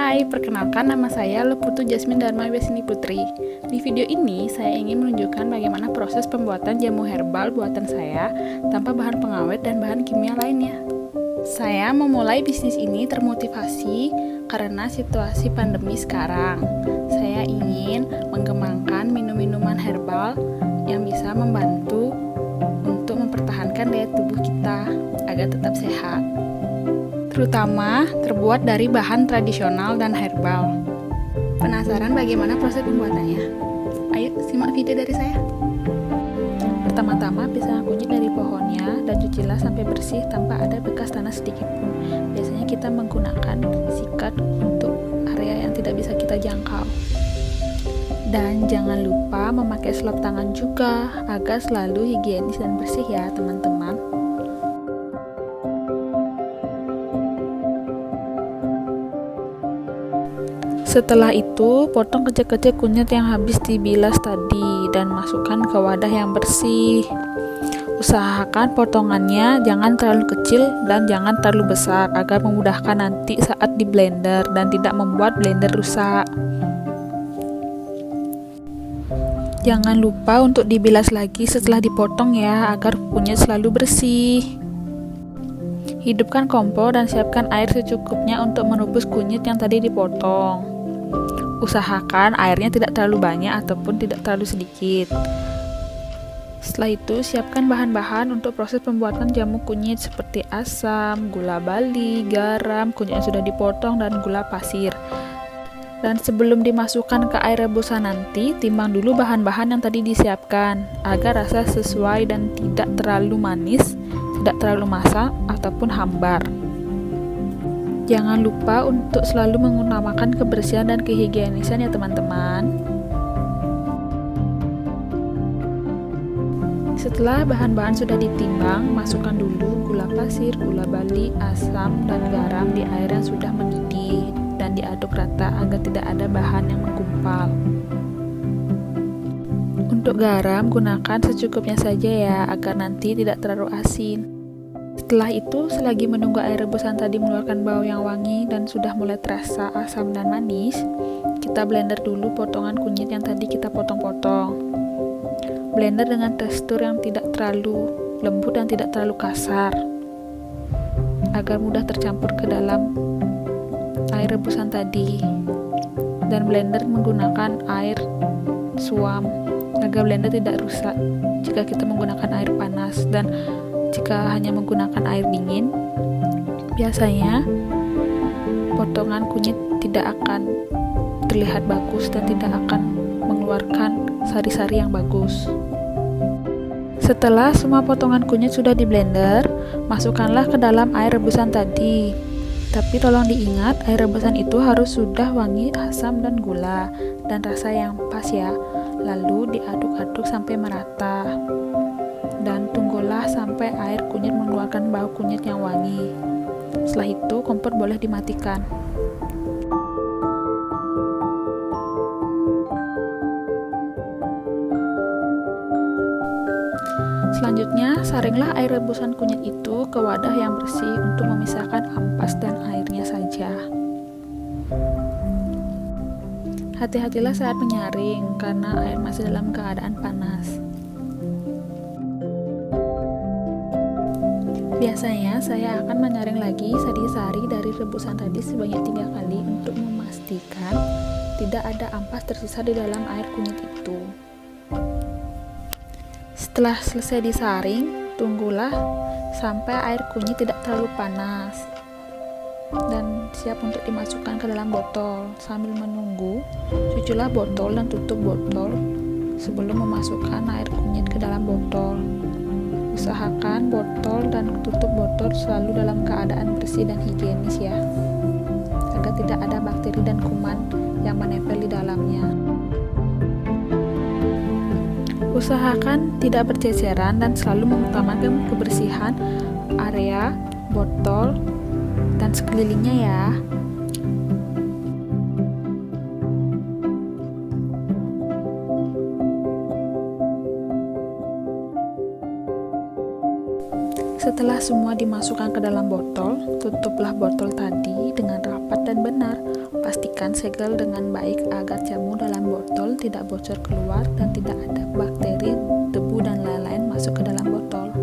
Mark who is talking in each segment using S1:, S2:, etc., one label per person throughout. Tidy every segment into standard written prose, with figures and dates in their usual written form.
S1: Hai, perkenalkan nama saya Leputu Jasmine Dharma Wesini Putri. Di video ini, saya ingin menunjukkan bagaimana proses pembuatan jamu herbal buatan saya tanpa bahan pengawet dan bahan kimia lainnya. Saya memulai bisnis ini termotivasi karena situasi pandemi sekarang. Saya ingin mengembangkan minum-minuman herbal yang bisa membantu untuk mempertahankan daya tubuh kita agar tetap sehat, terutama terbuat dari bahan tradisional dan herbal. Penasaran bagaimana proses pembuatannya? Ayo simak video dari saya. Pertama-tama pisahkan kunyit dari pohonnya dan cucilah sampai bersih tanpa ada bekas tanah sedikit pun. Biasanya kita menggunakan sikat untuk area yang tidak bisa kita jangkau. Dan jangan lupa memakai selop tangan juga agar selalu higienis dan bersih ya teman-teman. Setelah itu, potong kecil-kecil kunyit yang habis dibilas tadi dan masukkan ke wadah yang bersih. Usahakan potongannya jangan terlalu kecil dan jangan terlalu besar agar memudahkan nanti saat di blender dan tidak membuat blender rusak. Jangan lupa untuk dibilas lagi setelah dipotong ya, agar kunyit selalu bersih. Hidupkan kompor dan siapkan air secukupnya untuk merebus kunyit yang tadi dipotong. Usahakan airnya tidak terlalu banyak ataupun tidak terlalu sedikit. Setelah itu, siapkan bahan-bahan untuk proses pembuatan jamu kunyit seperti asam, gula bali, garam, kunyit yang sudah dipotong, dan gula pasir. Dan sebelum dimasukkan ke air rebusan nanti, timbang dulu bahan-bahan yang tadi disiapkan agar rasa sesuai dan tidak terlalu manis, tidak terlalu masak, ataupun hambar. Jangan lupa untuk selalu mengutamakan kebersihan dan kehigienisan ya teman-teman. Setelah bahan-bahan sudah ditimbang, masukkan dulu gula pasir, gula bali, asam, dan garam di air yang sudah mendidih dan diaduk rata agar tidak ada bahan yang menggumpal. Untuk garam, gunakan secukupnya saja ya agar nanti tidak terlalu asin. Setelah itu, selagi menunggu air rebusan tadi mengeluarkan bau yang wangi dan sudah mulai terasa asam dan manis, kita blender dulu potongan kunyit yang tadi kita potong-potong. Blender dengan tekstur yang tidak terlalu lembut dan tidak terlalu kasar, agar mudah tercampur ke dalam air rebusan tadi. Dan blender menggunakan air suam, agar blender tidak rusak jika kita menggunakan air panas. Dan jika hanya menggunakan air dingin, biasanya potongan kunyit tidak akan terlihat bagus dan tidak akan mengeluarkan sari-sari yang bagus. Setelah semua potongan kunyit sudah di blender, masukkanlah ke dalam air rebusan tadi. Tapi tolong diingat, air rebusan itu harus sudah wangi asam dan gula dan rasa yang pas ya. Lalu diaduk-aduk sampai merata. Dan tunggulah sampai air kunyit mengeluarkan bau kunyit yang wangi. Setelah itu, kompor boleh dimatikan. Selanjutnya, saringlah air rebusan kunyit itu ke wadah yang bersih untuk memisahkan ampas dan airnya saja. Hati-hatilah saat menyaring karena air masih dalam keadaan panas. Biasanya saya akan menyaring lagi sari-sari dari rebusan tadi sebanyak 3 kali untuk memastikan tidak ada ampas tersisa di dalam air kunyit itu. Setelah selesai disaring, tunggulah sampai air kunyit tidak terlalu panas dan siap untuk dimasukkan ke dalam botol. Sambil menunggu, cucilah botol dan tutup botol sebelum memasukkan air kunyit ke dalam botol. Usahakan botol dan tutup botol selalu dalam keadaan bersih dan higienis ya, agar tidak ada bakteri dan kuman yang menempel di dalamnya. Usahakan tidak berceceran dan selalu mengutamakan kebersihan area, botol, dan sekelilingnya ya. Setelah semua dimasukkan ke dalam botol, tutuplah botol tadi dengan rapat dan benar. Pastikan segel dengan baik agar jamu dalam botol tidak bocor keluar dan tidak ada bakteri, debu, dan lain-lain masuk ke dalam botol.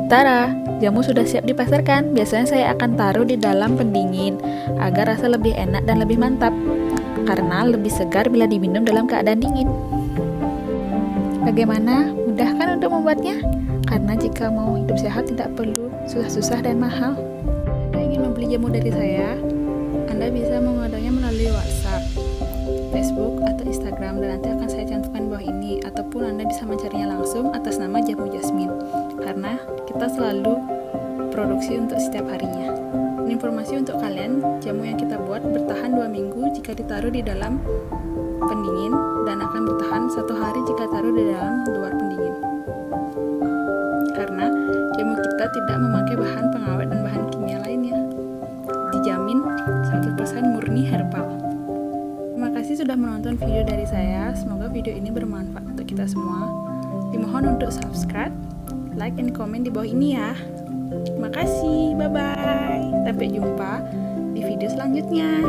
S1: Tara, jamu sudah siap dipasarkan. Biasanya saya akan taruh di dalam pendingin agar rasa lebih enak dan lebih mantap, karena lebih segar bila diminum dalam keadaan dingin. Bagaimana? Mudah kan untuk membuatnya? Karena jika mau hidup sehat tidak perlu susah-susah dan mahal. Anda ingin membeli jamu dari saya? Anda bisa mengordernya melalui WhatsApp, Facebook, atau Instagram, dan nanti akan saya cantumkan di bawah ini. Ataupun Anda bisa mencarinya langsung atas nama Jamu Jasmine, karena kita selalu produksi untuk setiap harinya. Informasi untuk kalian, jamu yang kita buat bertahan 2 minggu jika ditaruh di dalam pendingin, dan akan bertahan 1 hari jika taruh di dalam luar pendingin. Karena jamu kita tidak memakai bahan pengawet dan bahan kimia lainnya. Dijamin 100% murni herbal. Terima kasih sudah menonton video dari saya. Semoga video ini bermanfaat untuk kita semua. Dimohon untuk subscribe, like, and comment di bawah ini ya. Terima kasih, bye-bye. Sampai jumpa di video selanjutnya.